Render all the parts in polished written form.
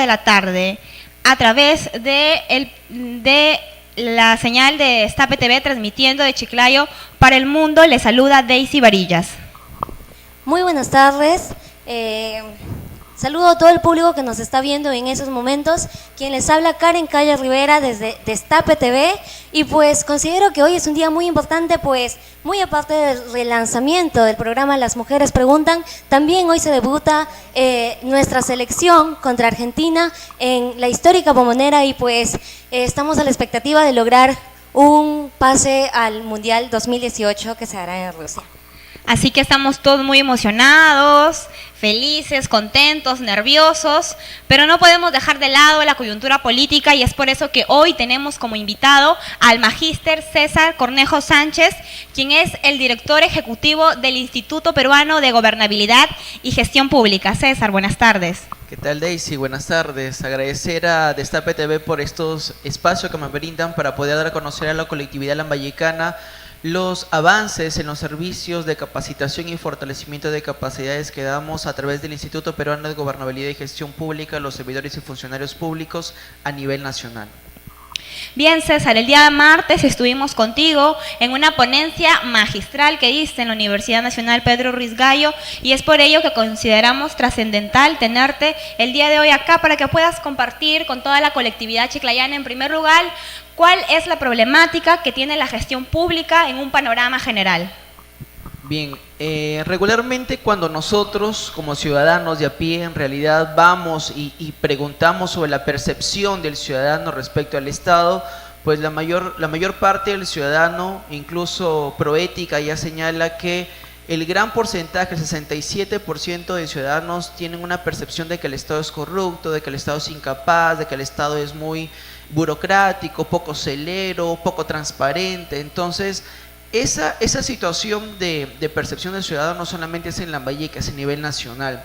de la tarde a través de la señal de Destape TV, transmitiendo de Chiclayo para el mundo. Les saluda Daisy Varillas. Muy buenas tardes. Saludo a todo el público que nos está viendo en esos momentos. Quien les habla, Karen Calle Rivera, desde Destape TV. Y pues considero que hoy es un día muy importante, pues muy aparte del relanzamiento del programa Las Mujeres Preguntan, también hoy se debuta nuestra selección contra Argentina en la histórica Bombonera, y pues estamos a la expectativa de lograr un pase al Mundial 2018 que se hará en Rusia. Así que estamos todos muy emocionados, felices, contentos, nerviosos, pero no podemos dejar de lado la coyuntura política, y es por eso que hoy tenemos como invitado al magíster César Cornejo Sánchez, quien es el director ejecutivo del Instituto Peruano de Gobernabilidad y Gestión Pública. César, buenas tardes. ¿Qué tal, Daisy? Buenas tardes. Agradecer a Destape TV por estos espacios que me brindan para poder dar a conocer a la colectividad lambayecana los avances en los servicios de capacitación y fortalecimiento de capacidades que damos a través del Instituto Peruano de Gobernabilidad y Gestión Pública a los servidores y funcionarios públicos a nivel nacional. Bien, César, el día martes estuvimos contigo en una ponencia magistral que diste en la Universidad Nacional Pedro Ruiz Gallo, y es por ello que consideramos trascendental tenerte el día de hoy acá para que puedas compartir con toda la colectividad chiclayana, en primer lugar, cuál es la problemática que tiene la gestión pública en un panorama general. Bien, regularmente cuando nosotros como ciudadanos de a pie en realidad vamos y preguntamos sobre la percepción del ciudadano respecto al Estado, pues la mayor parte del ciudadano, incluso Proética, ya señala que el gran porcentaje, el 67% de ciudadanos tienen una percepción de que el Estado es corrupto, de que el Estado es incapaz, de que el Estado es muy burocrático, poco celero, poco transparente. Entonces, esa situación de percepción del ciudadano no solamente es en Lambayeque, es a nivel nacional.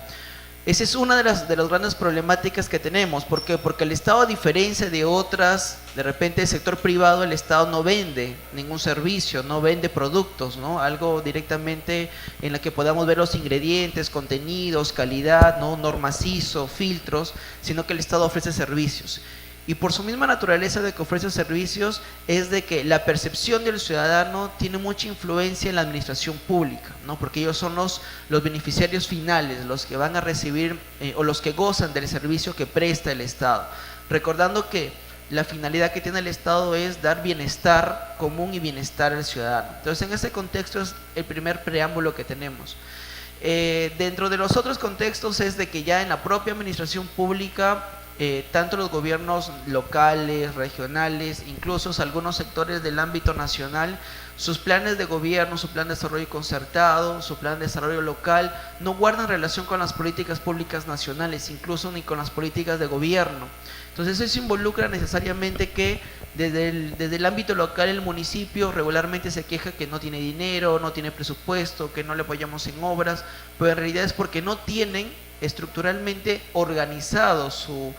Esa es una de las grandes problemáticas que tenemos. ¿Por qué? Porque el Estado, a diferencia de otras, de repente el sector privado, el Estado no vende ningún servicio, no vende productos, ¿no? Algo directamente en la que podamos ver los ingredientes, contenidos, calidad, ¿no? Normas ISO, filtros, sino que el Estado ofrece servicios. Y por su misma naturaleza de que ofrece servicios, es de que la percepción del ciudadano tiene mucha influencia en la administración pública, ¿no? Porque ellos son los beneficiarios finales, los que van a recibir o los que gozan del servicio que presta el Estado. Recordando que la finalidad que tiene el Estado es dar bienestar común y bienestar al ciudadano. Entonces, en ese contexto es el primer preámbulo que tenemos. Dentro de los otros contextos es de que ya en la propia administración pública, tanto los gobiernos locales, regionales, incluso algunos sectores del ámbito nacional, sus planes de gobierno, su plan de desarrollo concertado, su plan de desarrollo local, no guardan relación con las políticas públicas nacionales, incluso ni con las políticas de gobierno. Entonces eso involucra necesariamente que desde el ámbito local el municipio regularmente se queja que no tiene dinero, no tiene presupuesto, que no le apoyamos en obras, pero en realidad es porque no tienen estructuralmente organizado su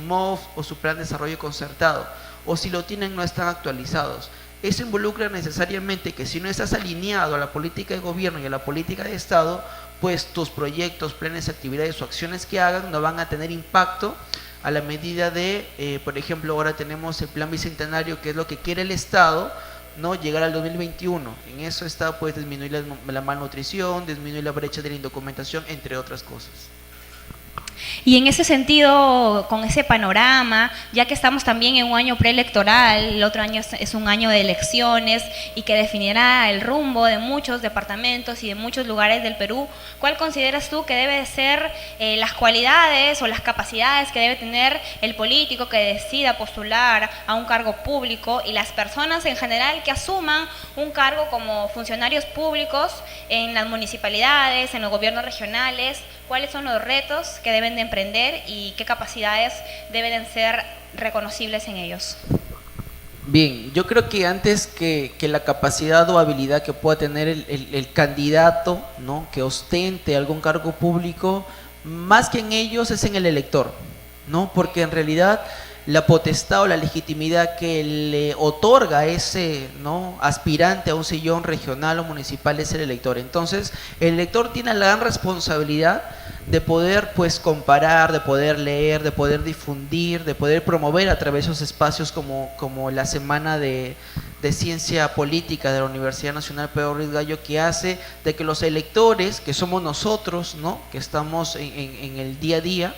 MOF o su plan de desarrollo concertado, o si lo tienen no están actualizados. Eso involucra necesariamente que si no estás alineado a la política de gobierno y a la política de Estado, pues tus proyectos, planes, actividades o acciones que hagan no van a tener impacto a la medida de, por ejemplo, ahora tenemos el plan bicentenario, que es lo que quiere el Estado, ¿no? Llegar al 2021. En eso está pues disminuir la malnutrición, disminuir la brecha de la indocumentación, entre otras cosas. Y en ese sentido, con ese panorama, ya que estamos también en un año preelectoral, el otro año es un año de elecciones y que definirá el rumbo de muchos departamentos y de muchos lugares del Perú, ¿cuál consideras tú que debe ser las cualidades o las capacidades que debe tener el político que decida postular a un cargo público y las personas en general que asuman un cargo como funcionarios públicos en las municipalidades, en los gobiernos regionales? ¿Cuáles son los retos que deben de emprender y qué capacidades deben de ser reconocibles en ellos? Bien, yo creo que antes que la capacidad o habilidad que pueda tener el candidato, ¿no?, que ostente algún cargo público, más que en ellos es en el elector, ¿no? Porque en realidad la potestad o la legitimidad que le otorga a ese, ¿no?, aspirante a un sillón regional o municipal es el elector. Entonces, el elector tiene la gran responsabilidad de poder pues comparar, de poder leer, de poder difundir, de poder promover a través de esos espacios como la Semana de Ciencia Política de la Universidad Nacional Pedro Ruiz Gallo, que hace de que los electores, que somos nosotros, ¿no?, que estamos en el día a día,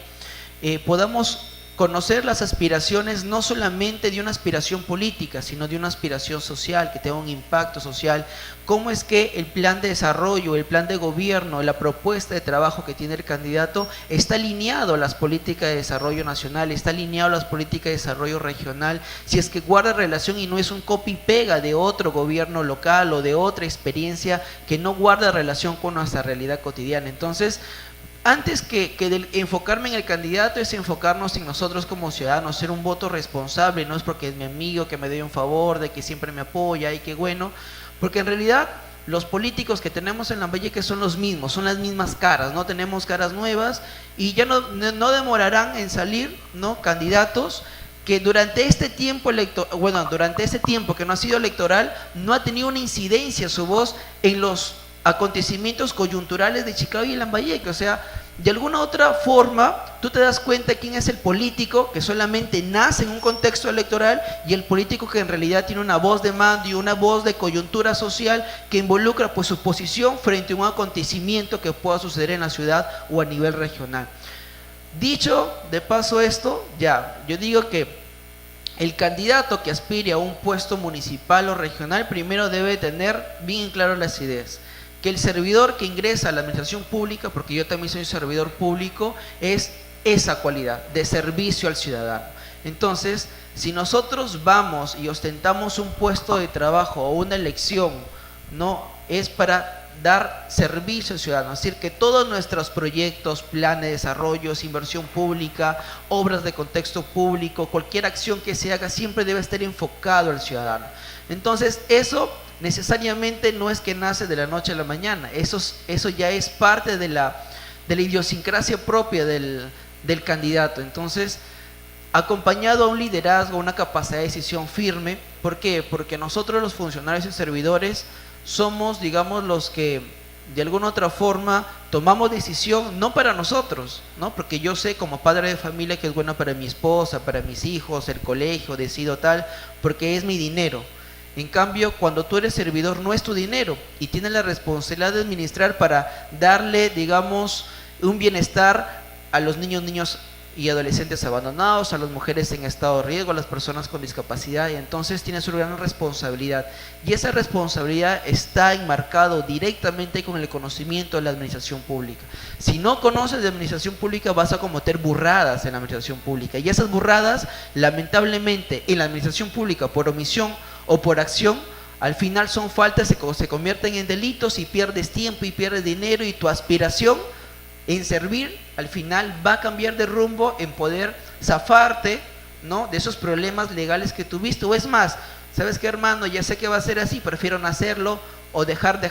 podamos conocer las aspiraciones no solamente de una aspiración política, sino de una aspiración social, que tenga un impacto social. Cómo es que el plan de desarrollo, el plan de gobierno, la propuesta de trabajo que tiene el candidato está alineado a las políticas de desarrollo nacional, está alineado a las políticas de desarrollo regional, si es que guarda relación y no es un copy-pega de otro gobierno local o de otra experiencia que no guarda relación con nuestra realidad cotidiana. Entonces, antes que de enfocarme en el candidato, es enfocarnos en nosotros como ciudadanos, ser un voto responsable, no es porque es mi amigo que me dé un favor, de que siempre me apoya y qué bueno, porque en realidad los políticos que tenemos en Lambayeque son los mismos, son las mismas caras, no tenemos caras nuevas y ya no demorarán en salir, ¿no?, candidatos que durante este tiempo durante este tiempo que no ha sido electoral, no ha tenido una incidencia su voz en los acontecimientos coyunturales de Chiclayo y Lambayeque. O sea, de alguna otra forma, tú te das cuenta quién es el político que solamente nace en un contexto electoral y el político que en realidad tiene una voz de mando y una voz de coyuntura social que involucra pues su posición frente a un acontecimiento que pueda suceder en la ciudad o a nivel regional. Dicho de paso esto, yo digo que el candidato que aspire a un puesto municipal o regional primero debe tener bien claro las ideas. Que el servidor que ingresa a la administración pública, porque yo también soy servidor público, es esa cualidad de servicio al ciudadano. Entonces, si nosotros vamos y ostentamos un puesto de trabajo o una elección, no es para dar servicio al ciudadano, es decir, que todos nuestros proyectos, planes de desarrollo, inversión pública, obras de contexto público, cualquier acción que se haga siempre debe estar enfocado al ciudadano. Entonces, eso necesariamente no es que nace de la noche a la mañana, eso ya es parte de la idiosincrasia propia del candidato. Entonces, acompañado a un liderazgo, una capacidad de decisión firme. ¿Por qué? Porque nosotros los funcionarios y servidores somos, digamos, los que de alguna otra forma tomamos decisión, no para nosotros, ¿no?, porque yo sé como padre de familia que es bueno para mi esposa, para mis hijos, el colegio, decido tal, porque es mi dinero. En cambio, cuando tú eres servidor, no es tu dinero y tienes la responsabilidad de administrar para darle, digamos, un bienestar a los niños y adolescentes abandonados, a las mujeres en estado de riesgo, a las personas con discapacidad, y entonces tienes una gran responsabilidad. Y esa responsabilidad está enmarcado directamente con el conocimiento de la administración pública. Si no conoces de administración pública, vas a cometer burradas en la administración pública. Y esas burradas, lamentablemente, en la administración pública, por omisión o por acción, al final son faltas, se convierten en delitos y pierdes tiempo y pierdes dinero, y tu aspiración en servir al final va a cambiar de rumbo en poder zafarte, ¿no?, de esos problemas legales que tuviste. O es más, ¿sabes qué, hermano? Ya sé que va a ser así, prefiero no hacerlo o dejar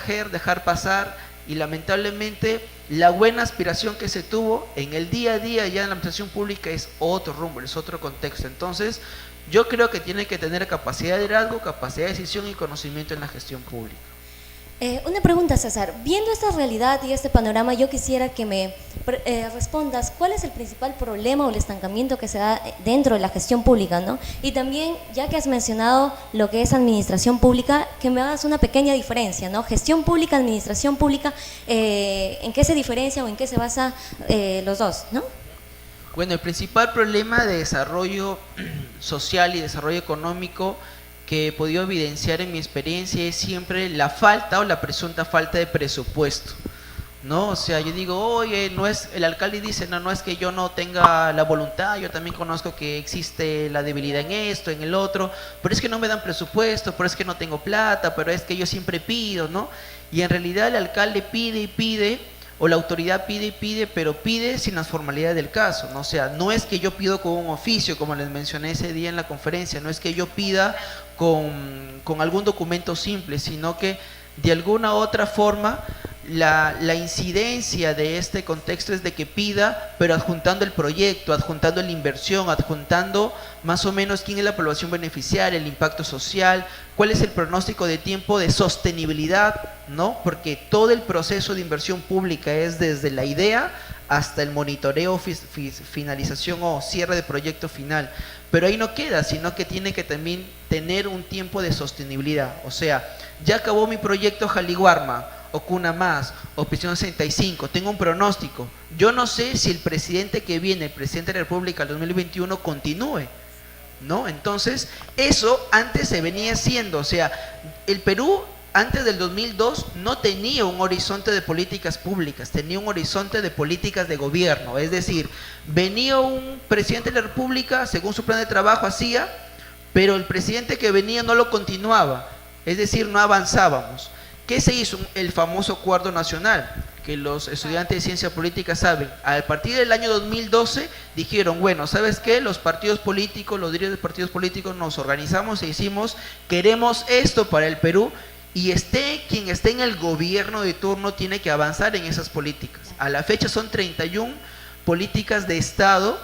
pasar, y lamentablemente la buena aspiración que se tuvo en el día a día ya en la administración pública es otro rumbo, es otro contexto. Entonces, yo creo que tiene que tener capacidad de liderazgo, capacidad de decisión y conocimiento en la gestión pública. Una pregunta, César. Viendo esta realidad y este panorama, yo quisiera que me respondas cuál es el principal problema o el estancamiento que se da dentro de la gestión pública, ¿no? Y también, ya que has mencionado lo que es administración pública, que me hagas una pequeña diferencia, ¿no? Gestión pública, administración pública, ¿en qué se diferencia o en qué se basa los dos, ¿no? Bueno, el principal problema de desarrollo social y desarrollo económico que he podido evidenciar en mi experiencia es siempre la falta o la presunta falta de presupuesto, ¿no? O sea, yo digo, oye, el alcalde dice, no es que yo no tenga la voluntad, yo también conozco que existe la debilidad en esto, en el otro, pero es que no me dan presupuesto, pero es que no tengo plata, pero es que yo siempre pido, ¿no? Y en realidad el alcalde pide y pide, o la autoridad pide y pide, pero pide sin las formalidades del caso, ¿no? O sea, no es que yo pido con un oficio, como les mencioné ese día en la conferencia, no es que yo pida con algún documento simple, sino que de alguna u otra forma la incidencia de este contexto es de que pida, pero adjuntando el proyecto, adjuntando la inversión, adjuntando más o menos quién es la población beneficiaria, el impacto social, cuál es el pronóstico de tiempo de sostenibilidad, ¿no? Porque todo el proceso de inversión pública es desde la idea hasta el monitoreo, finalización o cierre de proyecto final. Pero ahí no queda, sino que tiene que también tener un tiempo de sostenibilidad. O sea, ya acabó mi proyecto Jaliguarma, o Cuna Más, o Prisión 65, tengo un pronóstico. Yo no sé si el presidente que viene, el presidente de la República el 2021, continúe, ¿no? Entonces, eso antes se venía haciendo. O sea, el Perú antes del 2002 no tenía un horizonte de políticas públicas, tenía un horizonte de políticas de gobierno. Es decir, venía un presidente de la República, según su plan de trabajo hacía, pero el presidente que venía no lo continuaba, es decir, no avanzábamos. ¿Qué se hizo? El famoso Acuerdo Nacional, que los estudiantes de ciencia política saben. A partir del año 2012 dijeron, bueno, ¿sabes qué? Los partidos políticos, los líderes de partidos políticos nos organizamos e hicimos, queremos esto para el Perú, y quien esté en el gobierno de turno tiene que avanzar en esas políticas. A la fecha son 31 políticas de Estado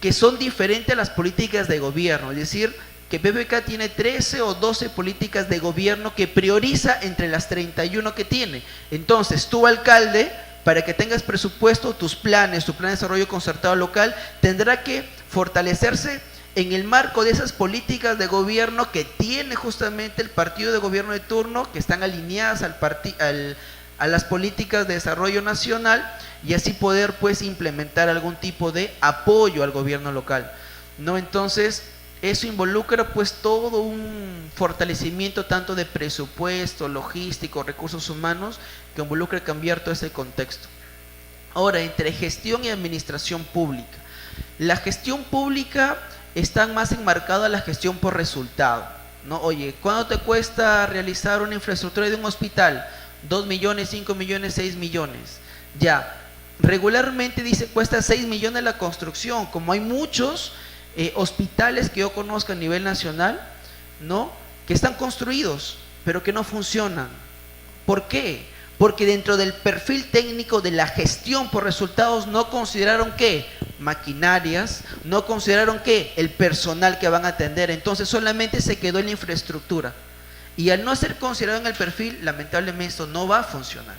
que son diferentes a las políticas de gobierno, es decir, que PPK tiene 13 o 12 políticas de gobierno que prioriza entre las 31 que tiene. Entonces, tú, alcalde, para que tengas presupuesto, tus planes, tu plan de desarrollo concertado local, tendrá que fortalecerse en el marco de esas políticas de gobierno que tiene justamente el partido de gobierno de turno, que están alineadas a las políticas de desarrollo nacional, y así poder pues implementar algún tipo de apoyo al gobierno local, ¿no? Entonces, eso involucra pues todo un fortalecimiento tanto de presupuesto, logístico, recursos humanos, que involucra cambiar todo ese contexto. Ahora, entre gestión y administración pública. La gestión pública está más enmarcada a la gestión por resultado, ¿no? Oye, ¿cuánto te cuesta realizar una infraestructura de un hospital? 2 millones, 5 millones, 6 millones. Ya, regularmente dice cuesta 6 millones la construcción, como hay muchos hospitales que yo conozco a nivel nacional, ¿no? Que están construidos, pero que no funcionan. ¿Por qué? Porque dentro del perfil técnico de la gestión por resultados no consideraron ¿qué? Maquinarias, no consideraron ¿qué? El personal que van a atender. Entonces solamente se quedó en la infraestructura. Y al no ser considerado en el perfil, lamentablemente esto no va a funcionar.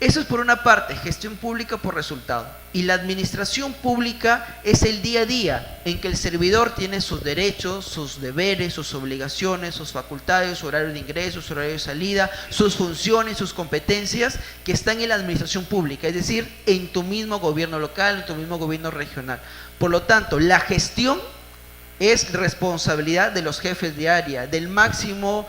Eso es por una parte, gestión pública por resultado. Y la administración pública es el día a día en que el servidor tiene sus derechos, sus deberes, sus obligaciones, sus facultades, su horario de ingreso, su horario de salida, sus funciones, sus competencias que están en la administración pública, es decir, en tu mismo gobierno local, en tu mismo gobierno regional. Por lo tanto, la gestión es responsabilidad de los jefes de área, del máximo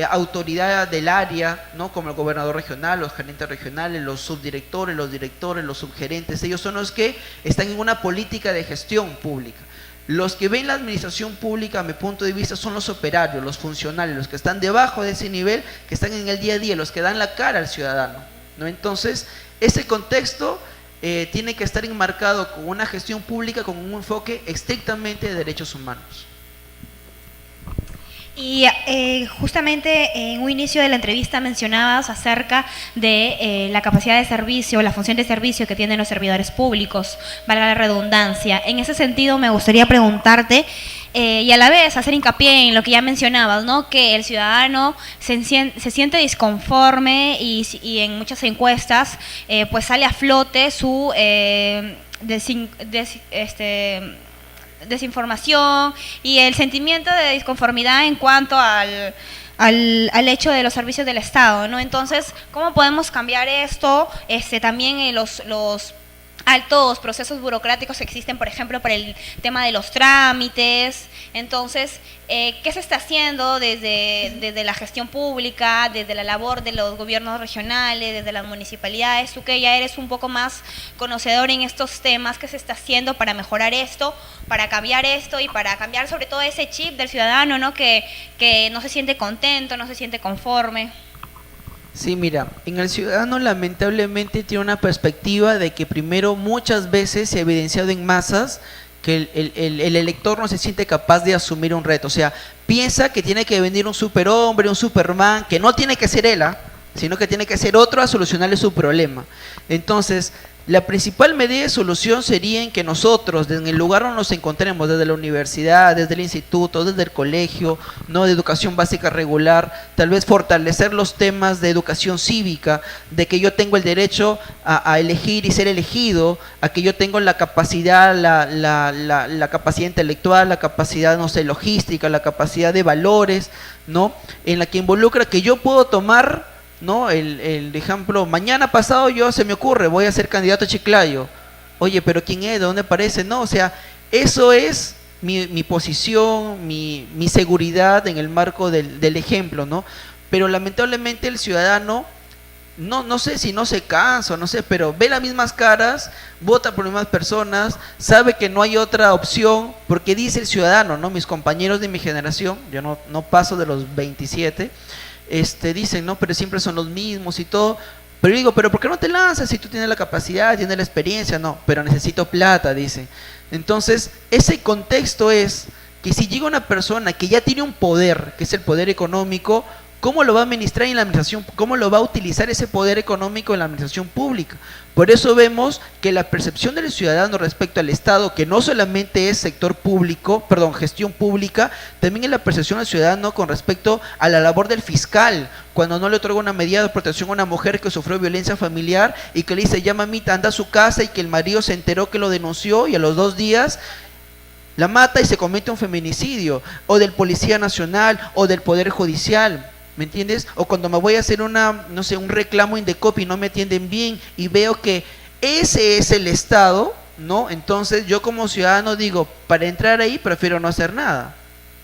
autoridad del área, ¿no? Como el gobernador regional, los gerentes regionales, los subdirectores, los directores, los subgerentes. Ellos son los que están en una política de gestión pública. Los que ven la administración pública, a mi punto de vista, son los operarios, los funcionarios, los que están debajo de ese nivel, que están en el día a día, los que dan la cara al ciudadano, ¿no? Entonces, ese contexto tiene que estar enmarcado con una gestión pública con un enfoque estrictamente de derechos humanos. Y justamente en un inicio de la entrevista mencionabas acerca de la capacidad de servicio, la función de servicio que tienen los servidores públicos, valga la redundancia. En ese sentido me gustaría preguntarte y a la vez hacer hincapié en lo que ya mencionabas, ¿no? Que el ciudadano se siente disconforme y en muchas encuestas pues sale a flote su desinformación y el sentimiento de disconformidad en cuanto al hecho de los servicios del Estado, ¿no? Entonces, ¿cómo podemos cambiar esto? También en los altos procesos burocráticos que existen, por ejemplo, para el tema de los trámites. Entonces, ¿qué se está haciendo desde la gestión pública, desde la labor de los gobiernos regionales, desde las municipalidades? Tú que ya eres un poco más conocedor en estos temas, ¿qué se está haciendo para mejorar esto, para cambiar esto y para cambiar sobre todo ese chip del ciudadano, ¿no? Que no se siente contento, no se siente conforme? Sí, mira, en el ciudadano lamentablemente tiene una perspectiva de que primero muchas veces se ha evidenciado en masas que el elector no se siente capaz de asumir un reto. O sea, piensa que tiene que venir un superhombre, un Superman, que no tiene que ser él, sino que tiene que ser otro a solucionarle su problema. Entonces, la principal medida de solución sería en que nosotros, desde el lugar donde nos encontremos, desde la universidad, desde el instituto, desde el colegio, no de educación básica regular, tal vez fortalecer los temas de educación cívica, de que yo tengo el derecho a elegir y ser elegido, a que yo tengo la capacidad, la capacidad intelectual, la capacidad, no sé, logística, la capacidad de valores, ¿no? En la que involucra que yo puedo tomar, ¿no? El ejemplo, mañana pasado yo se me ocurre, voy a ser candidato a Chiclayo. Oye, pero ¿quién es? ¿De dónde aparece? No, o sea, eso es mi posición, mi seguridad en el marco del ejemplo, ¿no? Pero lamentablemente el ciudadano, no sé si no se cansa, no sé, pero ve las mismas caras, vota por las mismas personas, sabe que no hay otra opción, porque dice el ciudadano, ¿no? Mis compañeros de mi generación, yo no paso de los 27, dicen, no, pero siempre son los mismos y todo. Pero digo, pero ¿por qué no te lanzas si tú tienes la capacidad, tienes la experiencia? No, pero necesito plata, dicen. Entonces, ese contexto es que si llega una persona que ya tiene un poder, que es el poder económico, ¿cómo lo va a administrar en la administración? ¿Cómo lo va a utilizar ese poder económico en la administración pública? Por eso vemos que la percepción del ciudadano respecto al Estado, que no solamente es sector público, perdón, gestión pública, también es la percepción del ciudadano con respecto a la labor del fiscal, cuando no le otorga una medida de protección a una mujer que sufrió violencia familiar y que le dice, ya mamita, anda a su casa, y que el marido se enteró que lo denunció y a los 2 días la mata y se comete un feminicidio, o del Policía Nacional, o del Poder Judicial. ¿Me entiendes? O cuando me voy a hacer no sé, un reclamo Indecopi y no me atienden bien y veo que ese es el Estado, ¿no? Entonces yo como ciudadano digo, para entrar ahí prefiero no hacer nada,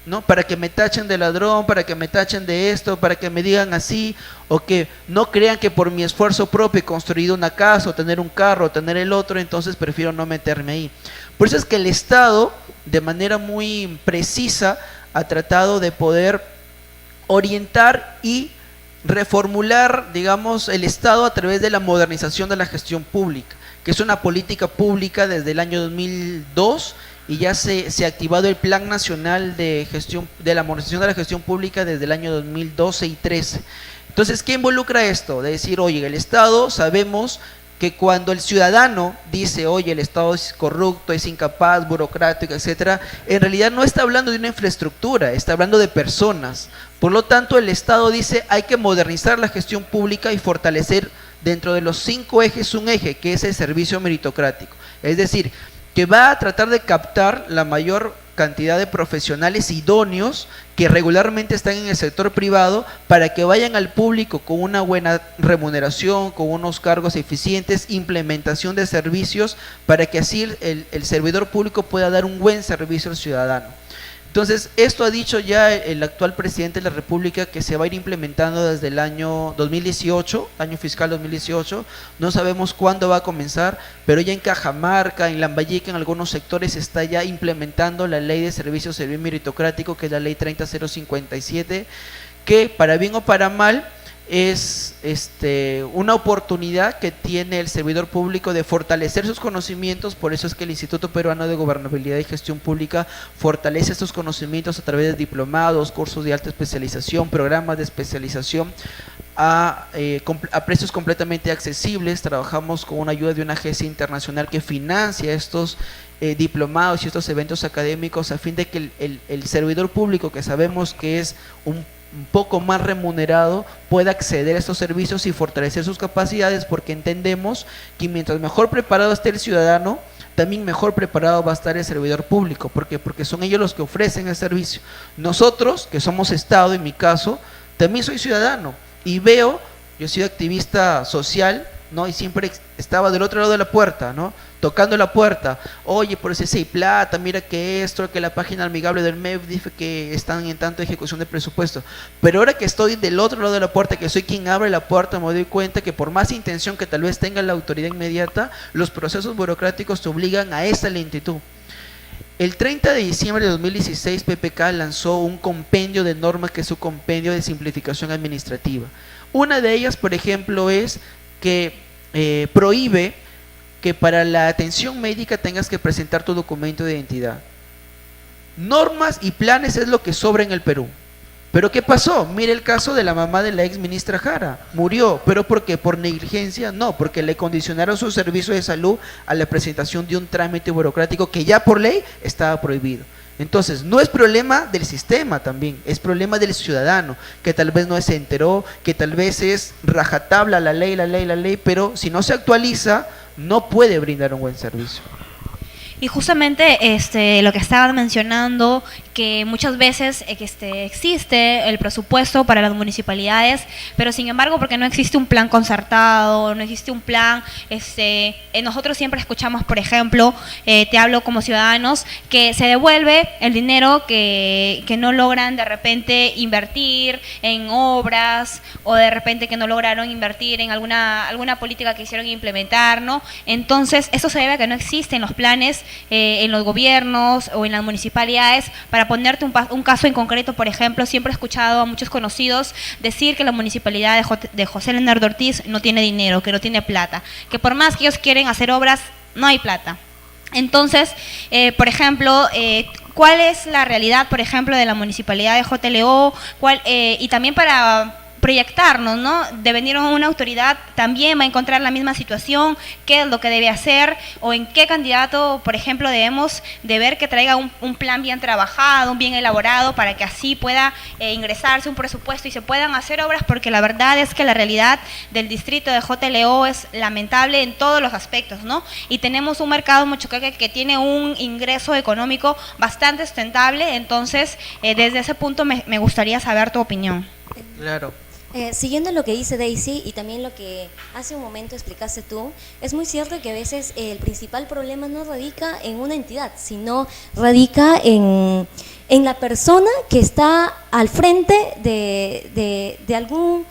¿no? Para que me tachen de ladrón, para que me tachen de esto, para que me digan así, o que no crean que por mi esfuerzo propio he construido una casa, o tener un carro, o tener el otro, entonces prefiero no meterme ahí. Por eso es que el Estado, de manera muy precisa, ha tratado de poder orientar y reformular, digamos, el Estado a través de la modernización de la gestión pública, que es una política pública desde el año 2002 y ya se ha activado el Plan Nacional de Gestión de la Modernización de la Gestión Pública desde el año 2012 y 13. Entonces, ¿qué involucra esto? De decir, oye, el Estado sabemos que cuando el ciudadano dice, oye, el Estado es corrupto, es incapaz, burocrático, etcétera, en realidad no está hablando de una infraestructura, está hablando de personas. Por lo tanto, el Estado dice, hay que modernizar la gestión pública y fortalecer dentro de los 5 ejes un eje, que es el servicio meritocrático. Es decir, que va a tratar de captar la mayor cantidad de profesionales idóneos que regularmente están en el sector privado para que vayan al público con una buena remuneración, con unos cargos eficientes, implementación de servicios, para que así el servidor público pueda dar un buen servicio al ciudadano. Entonces, esto ha dicho ya el actual presidente de la República, que se va a ir implementando desde el año 2018, año fiscal 2018, no sabemos cuándo va a comenzar, pero ya en Cajamarca, en Lambayeque, en algunos sectores se está ya implementando la ley de servicio civil meritocrático, que es la ley 30057, que para bien o para mal es una oportunidad que tiene el servidor público de fortalecer sus conocimientos. Por eso es que el Instituto Peruano de Gobernabilidad y Gestión Pública fortalece estos conocimientos a través de diplomados, cursos de alta especialización, programas de especialización a precios completamente accesibles. Trabajamos con una ayuda de una agencia internacional que financia estos diplomados y estos eventos académicos a fin de que el servidor público, que sabemos que es un poco más remunerado, pueda acceder a estos servicios y fortalecer sus capacidades, porque entendemos que mientras mejor preparado esté el ciudadano, también mejor preparado va a estar el servidor público. ¿Por qué? Porque son ellos los que ofrecen el servicio. Nosotros, que somos Estado, en mi caso, también soy ciudadano y veo, yo soy activista social, ¿no? Y siempre estaba del otro lado de la puerta, ¿no? Tocando la puerta, oye, por ese hay plata, mira que esto, que la página amigable del MEF dice que están en tanto ejecución de presupuesto. Pero ahora que estoy del otro lado de la puerta, que soy quien abre la puerta, me doy cuenta que por más intención que tal vez tenga la autoridad inmediata, los procesos burocráticos te obligan a esa lentitud. El 30 de diciembre de 2016, PPK lanzó un compendio de normas, que es su compendio de simplificación administrativa. Una de ellas, por ejemplo, es que prohíbe que para la atención médica tengas que presentar tu documento de identidad. Normas y planes es lo que sobra en el Perú. Pero ¿qué pasó? Mire el caso de la mamá de la ex ministra Jara. Murió, ¿pero por qué? ¿Por negligencia? No, porque le condicionaron su servicio de salud a la presentación de un trámite burocrático que ya por ley estaba prohibido. Entonces, no es problema del sistema también, es problema del ciudadano, que tal vez no se enteró, que tal vez es rajatabla la ley, pero si no se actualiza, no puede brindar un buen servicio. Y justamente lo que estaban mencionando, que muchas veces existe el presupuesto para las municipalidades, pero sin embargo, porque no existe un plan concertado, no existe un plan, nosotros siempre escuchamos, por ejemplo, te hablo como ciudadanos, que se devuelve el dinero que no logran de repente invertir en obras, o de repente que no lograron invertir en alguna política que hicieron implementar, ¿no? Entonces, eso se debe a que no existen los planes en los gobiernos o en las municipalidades. Para ponerte un caso en concreto, por ejemplo, siempre he escuchado a muchos conocidos decir que la municipalidad de José Leonardo Ortiz no tiene dinero, que no tiene plata, que por más que ellos quieren hacer obras, no hay plata. Entonces, por ejemplo, ¿cuál es la realidad, por ejemplo, de la municipalidad de JLO? Y también para proyectarnos, ¿no? De venir a una autoridad también va a encontrar la misma situación, qué es lo que debe hacer, o en qué candidato, por ejemplo, debemos de ver que traiga un plan bien trabajado, bien elaborado, para que así pueda ingresarse un presupuesto y se puedan hacer obras, porque la verdad es que la realidad del distrito de JLO es lamentable en todos los aspectos, ¿no? Y tenemos un mercado en Mochocaque que tiene un ingreso económico bastante sustentable. Entonces, desde ese punto me gustaría saber tu opinión. Claro. Siguiendo lo que dice Daisy y también lo que hace un momento explicaste tú, es muy cierto que a veces el principal problema no radica en una entidad, sino radica en la persona que está al frente de algún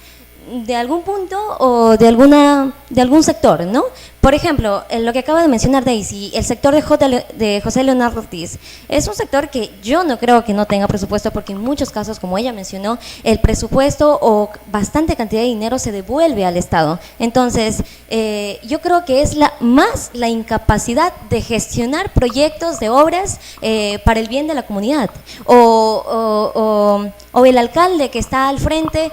punto o de algún sector, ¿no? Por ejemplo, lo que acaba de mencionar Daisy, el sector de José Leonardo Ortiz, es un sector que yo no creo que no tenga presupuesto, porque en muchos casos, como ella mencionó, el presupuesto o bastante cantidad de dinero se devuelve al Estado. Entonces, yo creo que es más la incapacidad de gestionar proyectos de obras para el bien de la comunidad, o el alcalde que está al frente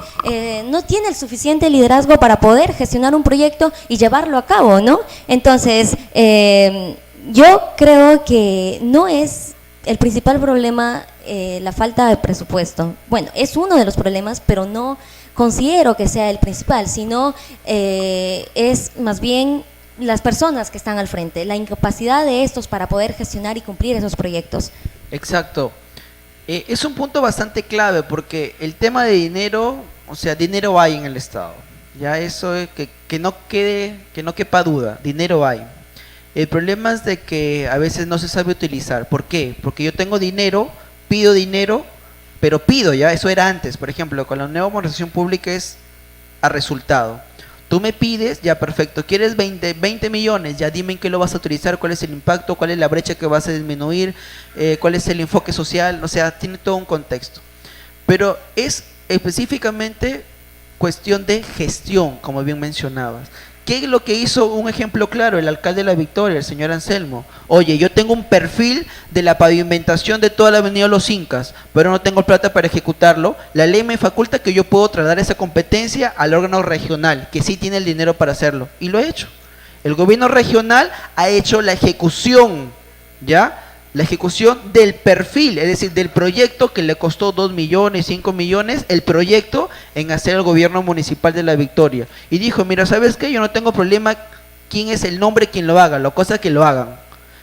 no tiene el suficiente liderazgo para poder gestionar un proyecto y llevarlo a cabo, ¿no? Entonces, yo creo que no es el principal problema la falta de presupuesto. Bueno, es uno de los problemas, pero no considero que sea el principal, sino es más bien las personas que están al frente, la incapacidad de estos para poder gestionar y cumplir esos proyectos. Exacto. Es un punto bastante clave, porque el tema de dinero, o sea, dinero hay en el Estado. Ya eso es que no quepa duda, dinero hay. El problema es de que a veces no se sabe utilizar. ¿Por qué? Porque yo tengo dinero, pero pido ya, eso era antes. Por ejemplo, con la nueva administración pública es a resultado. Tú me pides, ya perfecto, quieres 20 millones, ya dime en qué lo vas a utilizar, cuál es el impacto, cuál es la brecha que vas a disminuir, cuál es el enfoque social, o sea, tiene todo un contexto. Pero es específicamente cuestión de gestión, como bien mencionabas. ¿Qué es lo que hizo? Un ejemplo claro, el alcalde de La Victoria, el señor Anselmo. Oye, yo tengo un perfil de la pavimentación de toda la avenida Los Incas, pero no tengo plata para ejecutarlo. La ley me faculta que yo puedo trasladar esa competencia al órgano regional, que sí tiene el dinero para hacerlo. Y lo he hecho. El gobierno regional ha hecho la ejecución, ¿ya? La ejecución del perfil, es decir, del proyecto que le costó 2 millones, 5 millones, el proyecto en hacer el gobierno municipal de La Victoria. Y dijo, mira, ¿sabes qué? Yo no tengo problema quién es el nombre, quien lo haga, la cosa es que lo hagan.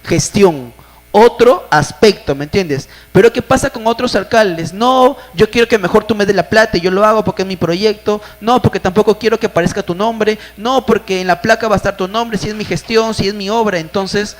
Gestión, otro aspecto, ¿me entiendes? Pero ¿qué pasa con otros alcaldes? No, yo quiero que mejor tú me des la plata y yo lo hago porque es mi proyecto. No, porque tampoco quiero que aparezca tu nombre. No, porque en la placa va a estar tu nombre, si es mi gestión, si es mi obra. Entonces,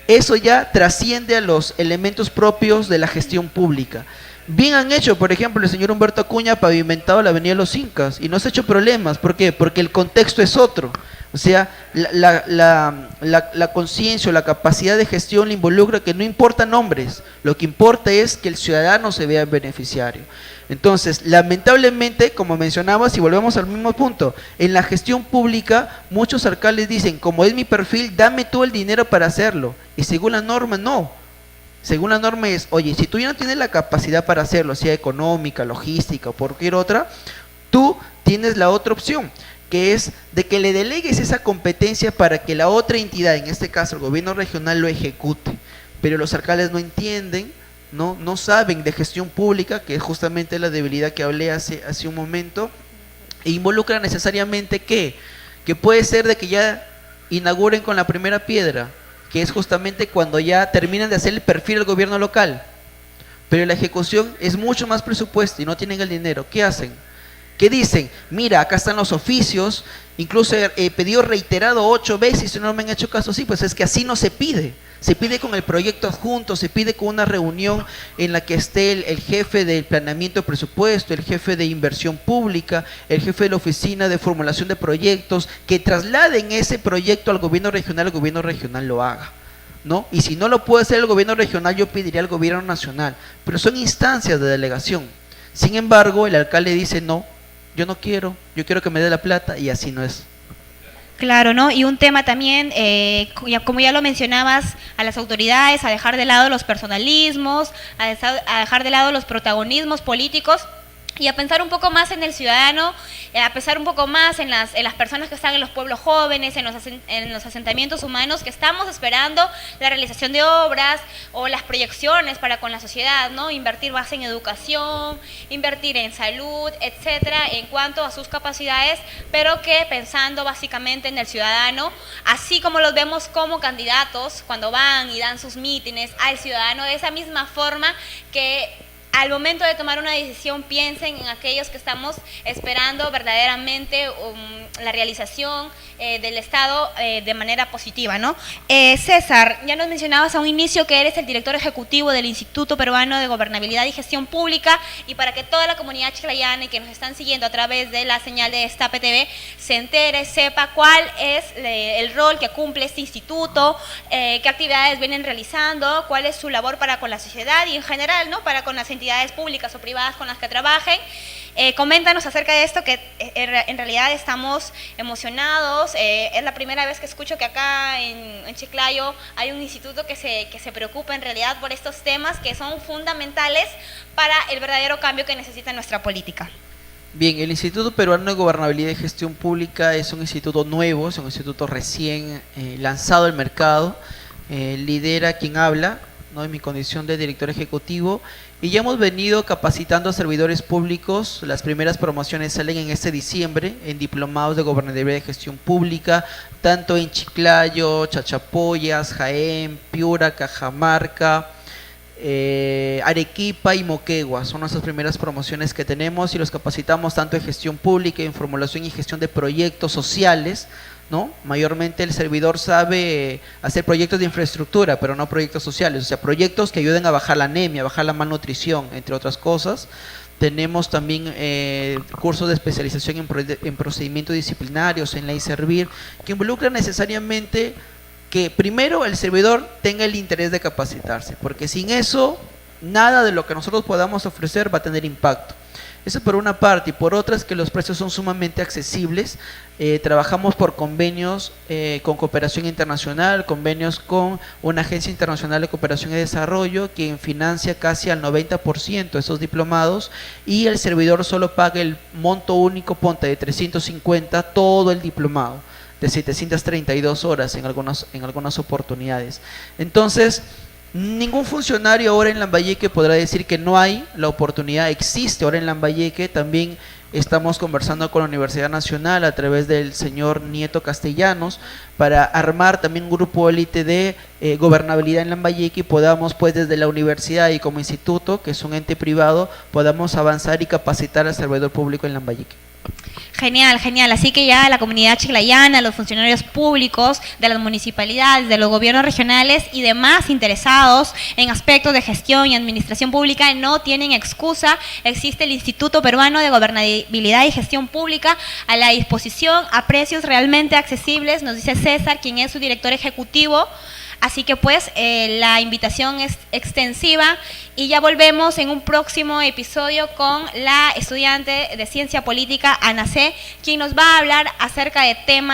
eso ya trasciende a los elementos propios de la gestión pública. Bien han hecho, por ejemplo, el señor Humberto Acuña ha pavimentado la avenida Los Incas y no se ha hecho problemas. ¿Por qué? Porque el contexto es otro. O sea, la conciencia o la capacidad de gestión le involucra que no importa nombres, lo que importa es que el ciudadano se vea beneficiario. Entonces, lamentablemente, como mencionabas, y volvemos al mismo punto, en la gestión pública, muchos alcaldes dicen, como es mi perfil, dame tú el dinero para hacerlo. Y según la norma, no. Según la norma es, oye, si tú ya no tienes la capacidad para hacerlo, sea económica, logística o por cualquier otra, tú tienes la otra opción, que es de que le delegues esa competencia para que la otra entidad, en este caso el gobierno regional, lo ejecute. Pero los alcaldes no entienden, no saben de gestión pública, que es justamente la debilidad que hablé hace un momento, e involucran necesariamente que puede ser de que ya inauguren con la primera piedra, que es justamente cuando ya terminan de hacer el perfil del gobierno local, pero la ejecución es mucho más presupuesto y no tienen el dinero. ¿Qué hacen? ¿Qué dicen? Mira, acá están los oficios, incluso he pedido reiterado 8 veces y no me han hecho caso. Sí, pues es que así no se pide. Se pide con el proyecto adjunto, se pide con una reunión en la que esté el jefe del planeamiento de presupuesto, el jefe de inversión pública, el jefe de la oficina de formulación de proyectos, que trasladen ese proyecto al gobierno regional lo haga, ¿no? Y si no lo puede hacer el gobierno regional, yo pediría al gobierno nacional, pero son instancias de delegación. Sin embargo, el alcalde dice, no, yo no quiero, yo quiero que me dé la plata, y así no es. Claro, ¿no? Y un tema también, como ya lo mencionabas, a las autoridades, a dejar de lado los personalismos, a dejar de lado los protagonismos políticos y a pensar un poco más en el ciudadano, a pensar un poco más en las personas que están en los pueblos jóvenes, en los asentamientos humanos, que estamos esperando la realización de obras o las proyecciones para con la sociedad, ¿no? Invertir más en educación, invertir en salud, etcétera, en cuanto a sus capacidades, pero que pensando básicamente en el ciudadano, así como los vemos como candidatos cuando van y dan sus mítines al ciudadano, de esa misma forma que al momento de tomar una decisión piensen en aquellos que estamos esperando verdaderamente la realización del Estado de manera positiva, ¿no? César, ya nos mencionabas a un inicio que eres el director ejecutivo del Instituto Peruano de Gobernabilidad y Gestión Pública, y para que toda la comunidad chiclayana y que nos están siguiendo a través de la señal de Destape TV se entere, sepa cuál es el rol que cumple este instituto, qué actividades vienen realizando, cuál es su labor para con la sociedad y en general, ¿no? Para con las entidades públicas o privadas con las que trabajen. Coméntanos acerca de esto, que en realidad estamos emocionados. Es la primera vez que escucho que acá en Chiclayo hay un instituto que se preocupa en realidad por estos temas que son fundamentales para el verdadero cambio que necesita nuestra política. Bien, el Instituto Peruano de Gobernabilidad y Gestión Pública es un instituto nuevo, es un instituto recién lanzado al mercado. Lidera quien habla, ¿no? En mi condición de director ejecutivo, y ya hemos venido capacitando a servidores públicos. Las primeras promociones salen en este diciembre en diplomados de gobernabilidad y gestión pública, tanto en Chiclayo, Chachapoyas, Jaén, Piura, Cajamarca, Arequipa y Moquegua. Son nuestras primeras promociones que tenemos y los capacitamos tanto en gestión pública, en formulación y gestión de proyectos sociales, ¿no? Mayormente el servidor sabe hacer proyectos de infraestructura, pero no proyectos sociales, o sea, proyectos que ayuden a bajar la anemia, a bajar la malnutrición, entre otras cosas. Tenemos también cursos de especialización en procedimientos disciplinarios, en ley servir, que involucran necesariamente que primero el servidor tenga el interés de capacitarse, porque sin eso, nada de lo que nosotros podamos ofrecer va a tener impacto. Eso por una parte, y por otra es que los precios son sumamente accesibles. Trabajamos por convenios con cooperación internacional, convenios con una agencia internacional de cooperación y desarrollo, quien financia casi al 90% esos diplomados, y el servidor solo paga el monto único, ponte de 350, todo el diplomado, de 732 horas en algunas oportunidades. Entonces, ningún funcionario ahora en Lambayeque podrá decir que no hay, la oportunidad existe ahora en Lambayeque. También estamos conversando con la Universidad Nacional a través del señor Nieto Castellanos para armar también un grupo élite de gobernabilidad en Lambayeque, y podamos, pues, desde la universidad y como instituto, que es un ente privado, podamos avanzar y capacitar al servidor público en Lambayeque. Genial, genial. Así que ya la comunidad chiclayana, los funcionarios públicos de las municipalidades, de los gobiernos regionales y demás interesados en aspectos de gestión y administración pública no tienen excusa. Existe el Instituto Peruano de Gobernabilidad y Gestión Pública a la disposición a precios realmente accesibles, nos dice César, quien es su director ejecutivo. Así que pues la invitación es extensiva y ya volvemos en un próximo episodio con la estudiante de Ciencia Política, Ana C., quien nos va a hablar acerca de temas